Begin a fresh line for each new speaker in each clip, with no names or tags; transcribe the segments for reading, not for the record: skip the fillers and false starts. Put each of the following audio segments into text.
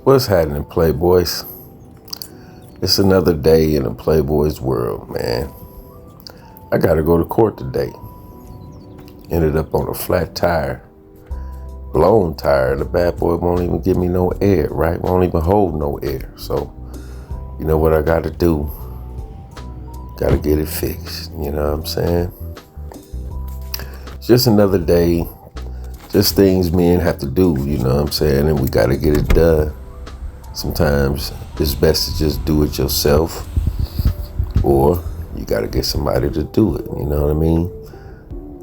What's happening, Playboys? It's another day in the Playboys world, man. I gotta go to court today. Ended up on a flat tire, blown tire. The bad boy won't even give me no air, right? Won't even hold no air. So, you know what I gotta do? Gotta get it fixed. You know what I'm saying? It's just another day. Just things men have to do, you know what I'm saying? And we gotta get it done. Sometimes it's best to just do it yourself, or you got to get somebody to do it, you know what I mean?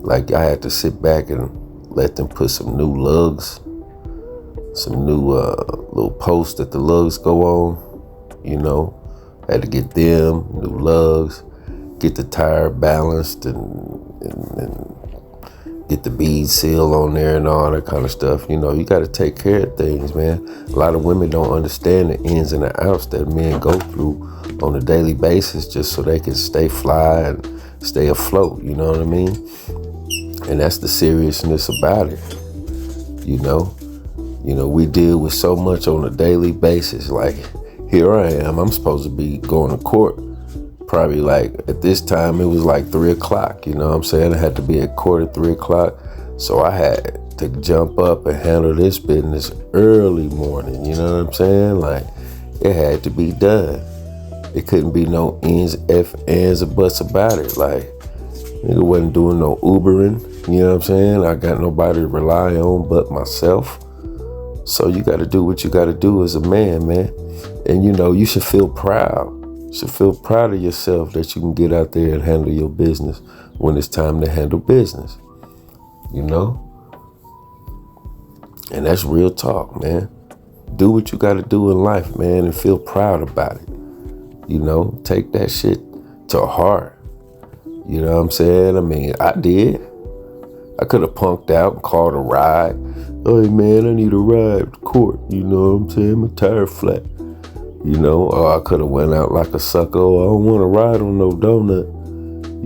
Like, I had to sit back and let them put some new lugs, some new little posts that the lugs go on, you know. I had to get them, new lugs, get the tire balanced and get the bead seal on there and all that kind of stuff. You know, you got to take care of things, man. A lot of women don't understand the ins and the outs that men go through on a daily basis just so they can stay fly and stay afloat, you know what I mean? And that's the seriousness about it, you know? You know, we deal with so much on a daily basis. Like, here I am, I'm supposed to be going to court. Probably like at this time it was like 3 o'clock, you know what I'm saying? I had to be at court at 3 o'clock. So I had to jump up and handle this business early morning, you know what I'm saying? Like, it had to be done. It couldn't be no ands, or buts about it. Like, nigga wasn't doing no Ubering, you know what I'm saying? I got nobody to rely on but myself. So you got to do what you got to do as a man, man. And you know, you should feel proud. You should feel proud of yourself that you can get out there and handle your business when it's time to handle business, you know? And that's real talk, man. Do what you got to do in life, man, and feel proud about it. You know, take that shit to heart. You know what I'm saying? I mean, I did. I could have punked out and called a ride. Hey, man, I need a ride to court. You know what I'm saying? My tire flat. You know, or I could have went out like a sucker. Oh, I don't want to ride on no donut.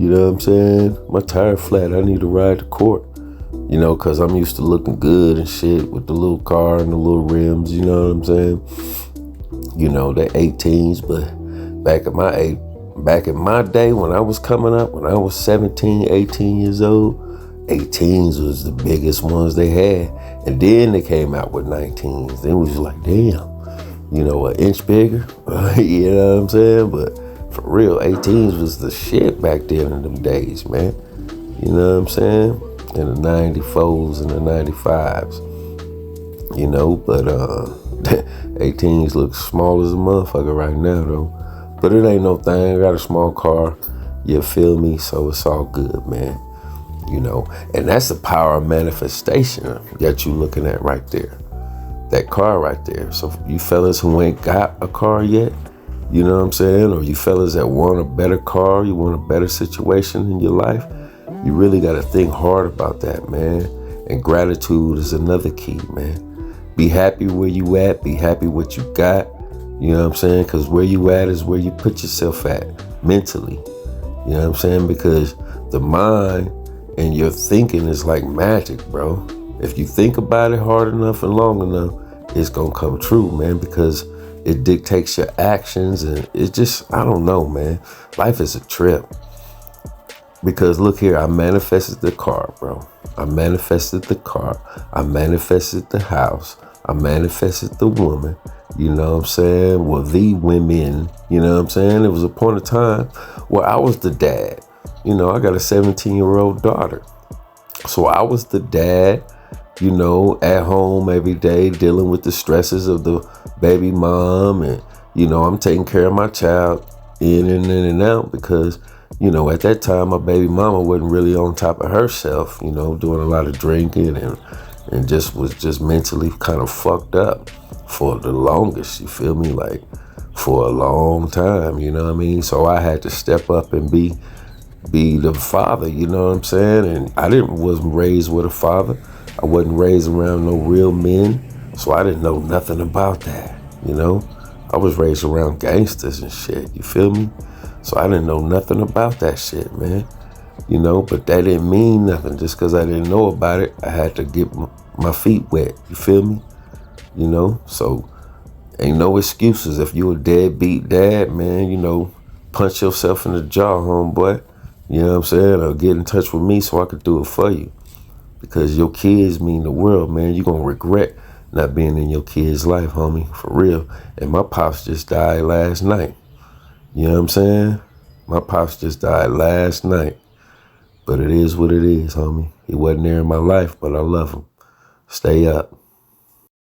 You know what I'm saying? My tire flat. I need a ride to court. You know, because I'm used to looking good and shit with the little car and the little rims. You know what I'm saying? You know, they're 18s, but back in my day when I was coming up, when I was 17, 18 years old, 18s was the biggest ones they had. And then they came out with 19s. It was like, damn. You know, an inch bigger, you know what I'm saying? But for real, 18s was the shit back then in them days, man. You know what I'm saying? In the 94s and the 95s, you know, but 18s look small as a motherfucker right now, though. But it ain't no thing. I got a small car, you feel me? So it's all good, man. You know, and that's the power of manifestation that you looking at right there. That car right there. So you fellas who ain't got a car yet, you know what I'm saying? Or you fellas that want a better car, you want a better situation in your life, you really got to think hard about that, man. And gratitude is another key, man. Be happy where you at. Be happy what you got. You know what I'm saying? Because where you at is where you put yourself at mentally. You know what I'm saying? Because the mind and your thinking is like magic, bro. If you think about it hard enough and long enough, it's going to come true, man, because it dictates your actions. And it's just, I don't know, man. Life is a trip. Because look here, I manifested the car, bro. I manifested the car. I manifested the house. I manifested the woman. You know what I'm saying? Well, the women, you know what I'm saying? There was a point of time where I was the dad. You know, I got a 17-year-old daughter. So I was the dad, you know, at home every day dealing with the stresses of the baby mom. And, you know, I'm taking care of my child in and out because, you know, at that time, my baby mama wasn't really on top of herself, you know, doing a lot of drinking and just was just mentally kind of fucked up for the longest, you feel me? Like, for a long time, you know what I mean? So I had to step up and be the father, you know what I'm saying? And I wasn't raised with a father. I wasn't raised around no real men, so I didn't know nothing about that, you know? I was raised around gangsters and shit, you feel me? So I didn't know nothing about that shit, man. You know, but that didn't mean nothing. Just because I didn't know about it, I had to get my feet wet, you feel me? You know, so Ain't no excuses. If you a deadbeat dad, man, punch yourself in the jaw, homeboy. You know what I'm saying? Or get in touch with me so I could do it for you. Because your kids mean the world, man. You gonna regret not being in your kid's life, homie, for real. And my pops just died last night. You know what I'm saying? My pops just died last night. But it is what it is, homie. He wasn't there in my life, but I love him. Stay up.